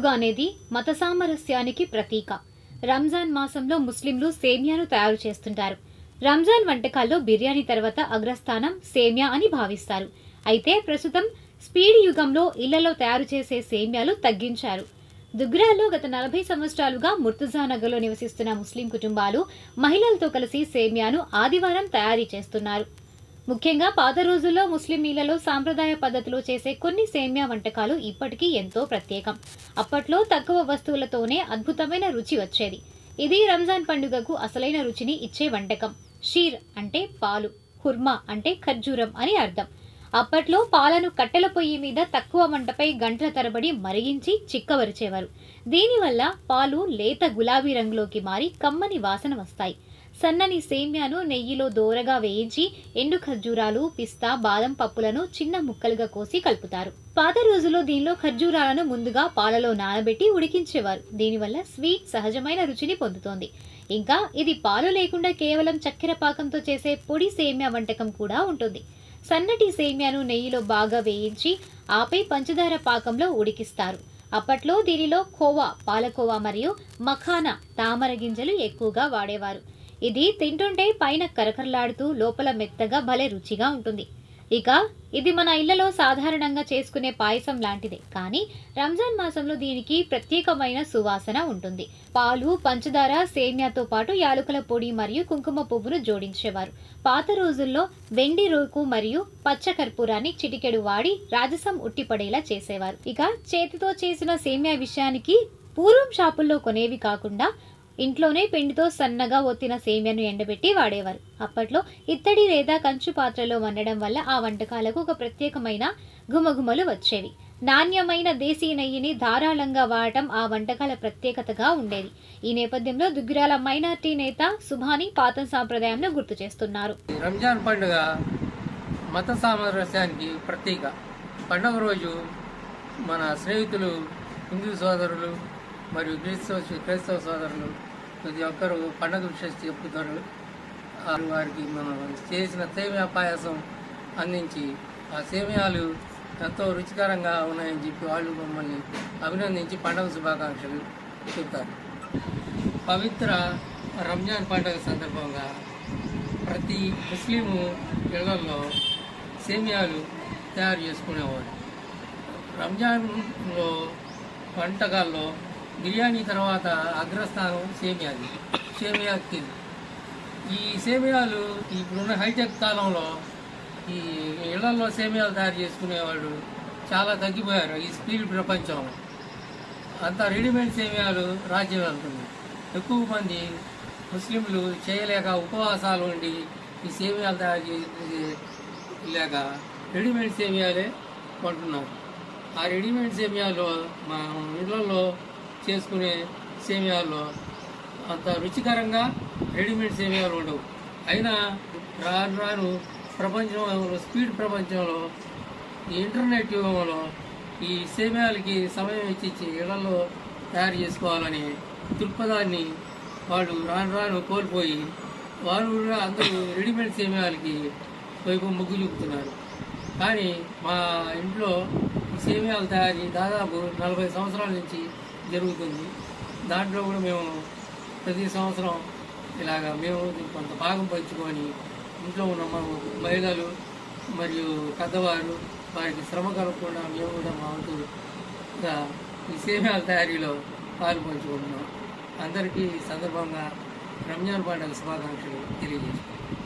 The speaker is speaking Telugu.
పండుగ అనేది మత సామరస్యానికి ప్రతీక. రంజాన్ మాసంలో ముస్లింలు సేమియాను తయారు చేస్తుంటారు. రంజాన్ వంటకాల్లో బిర్యానీ తర్వాత అగ్రస్థానం సేమియా అని భావిస్తారు. అయితే ప్రస్తుతం స్పీడ్ యుగంలో ఇళ్లలో తయారు చేసే సేమియాలు తగ్గించారు. దుగ్రాలో గత 40 సంవత్సరాలుగా ముర్తుజానగర్లో నివసిస్తున్న ముస్లిం కుటుంబాలు మహిళలతో కలిసి సేమియాను ఆదివారం తయారీ చేస్తున్నారు. ముఖ్యంగా పాత రోజుల్లో ముస్లిం ఇళ్లలో సాంప్రదాయ పద్ధతిలో చేసే కొన్ని సేమియా వంటకాలు ఇప్పటికీ ఎంతో ప్రత్యేకం. అప్పట్లో తక్కువ వస్తువులతోనే అద్భుతమైన రుచి వచ్చేది. ఇది రంజాన్ పండుగకు అసలైన రుచిని ఇచ్చే వంటకం. షీర్ అంటే పాలు, హుర్మా అంటే ఖర్జూరం అని అర్థం. అప్పట్లో పాలను కట్టెల పొయ్యి మీద తక్కువ మంటపై గంటల తరబడి మరిగించి చిక్కవరిచేవారు. దీనివల్ల పాలు లేత గులాబీ రంగులోకి మారి కమ్మని వాసన వస్తాయి. సన్నని సేమ్యాను నెయ్యిలో దోరగా వేయించి ఎండు ఖర్జూరాలు, పిస్తా, బాదం పప్పులను చిన్న ముక్కలుగా కోసి కలుపుతారు. పాత రోజుల్లో దీనిలో ఖర్జూరాలను ముందుగా పాలలో నానబెట్టి ఉడికించేవారు. దీనివల్ల స్వీట్ సహజమైన రుచిని పొందుతోంది. ఇంకా ఇది పాలు లేకుండా కేవలం చక్కెర పాకంతో చేసే పొడి సేమ్యా వంటకం కూడా ఉంటుంది. సన్నటి సేమ్యాను నెయ్యిలో బాగా వేయించి ఆపై పంచదార పాకంలో ఉడికిస్తారు. అప్పట్లో దీనిలో కోవా, పాలకోవా మరియు మఖానా, తామర గింజలు ఎక్కువగా వాడేవారు. ఇది తింటుంటే పైన కరకరలాడుతూ లోపల మెత్తగా భలే రుచిగా ఉంటుంది. ఇక ఇది మన ఇళ్లలో సాధారణంగా చేసుకునే పాయసం లాంటిదే, కానీ రంజాన్ మాసంలో దీనికి ప్రత్యేకమైన సువాసన ఉంటుంది. పాలు, పంచదార, సేమ్యాతో పాటు యాలకుల పొడి మరియు కుంకుమ పువ్వును జోడించేవారు. పాత రోజుల్లో వెండి రోకు మరియు పచ్చ కర్పూరాన్ని చిటికెడు వాడి రాజసం ఉట్టిపడేలా చేసేవారు. ఇక చేతితో చేసిన సేమ్యా విషయానికి పూర్వం షాపుల్లో కొనేవి కాకుండా ఇంట్లోనే పిండితో సన్నగా ఒత్తిన సేమ్యాను ఎండబెట్టి వాడేవారు. అప్పట్లో ఇత్తడి లేదా కంచు పాత్రలో వండడం వల్ల ఆ వంటకాలకు ఒక ప్రత్యేకమైన గుమగుమలు వచ్చేవి. నాణ్యమైన దేశీ నెయ్యిని ధారాళంగా వాడటం ఆ వంటకాల ప్రత్యేకతగా ఉండేది. ఈ నేపథ్యంలో దుగ్గిరాల మైనార్టీ నేత సుభాని పాత సాంప్రదాయంను గుర్తు చేస్తున్నారు. రంజాన్ పండుగ మత సామరస్యానికి ప్రతీక. పండుగ రోజు మన స్నేహితులు, హిందూ సోదరులు మరియు క్రైస్తవ సోదరులు ప్రతి ఒక్కరు పండుగ విషయం చెప్పుతారు. వారికి మనం చేసిన సేమియా పాయసం అందించి ఆ సేమియాలు ఎంతో రుచికరంగా ఉన్నాయని చెప్పి వాళ్ళు మమ్మల్ని అభినందించి పండుగ శుభాకాంక్షలు చెప్తారు. పవిత్ర రంజాన్ పండుగ సందర్భంగా ప్రతి ముస్లిము ఇళ్లలో సేమియాలు తయారు చేసుకునేవారు. రంజాన్లో వంటకాల్లో బిర్యానీ తర్వాత అగ్రస్థానం సేమియాకి. ఈ సేమియాలు ఇప్పుడున్న హైటెక్ కాలంలో ఈ ఇళ్లలో సేమియాలు తయారు చేసుకునేవాడు చాలా తగ్గిపోయారు. ఈ స్పీడ్ ప్రపంచం అంతా రెడీమేడ్ సేమియాలు రాజ్యం వెళ్తుంది. ఎక్కువ మంది ముస్లింలు చేయలేక ఉపవాసాలు ఉండి ఈ సేమియాలు తయారు చేయలేక రెడీమేడ్ సేమియాలే కొంటున్నారు. ఆ రెడీమేడ్ సేమియాలో మా ఇళ్లలో చేసుకునే సేమియాల్లో అంత రుచికరంగా రెడీమేడ్ సేమియాలు ఉండవు. అయినా రాను రాను ప్రపంచంలో స్పీడ్ ప్రపంచంలో ఈ ఇంటర్నెట్ యుగంలో ఈ సేమియాలకి సమయం ఇచ్చి ఇళ్లలో తయారు చేసుకోవాలని దృక్పథాన్ని వాళ్ళు రాను రాను కోల్పోయి వారు కూడా అందరూ రెడీమేడ్ సేమియాలకి వైపు మొగ్గు చూపుతున్నారు. కానీ మా ఇంట్లో ఈ సేమియాల తయారీ దాదాపు 40 సంవత్సరాల నుంచి జరుగుతుంది. దాంట్లో కూడా మేము ప్రతి సంవత్సరం ఇలాగా మేము కొంత భాగం పంచుకొని ఇంట్లో ఉన్న మహిళలు మరియు పెద్దవారు వారికి శ్రమ కలగకుండా మేము కూడా మా వంతుగా ఈ సేమియాల తయారీలో పాలు పంచుకుంటున్నాం. అందరికీ ఈ సందర్భంగా రంజాన్ పండుగ శుభాకాంక్షలు తెలియజేస్తున్నాం.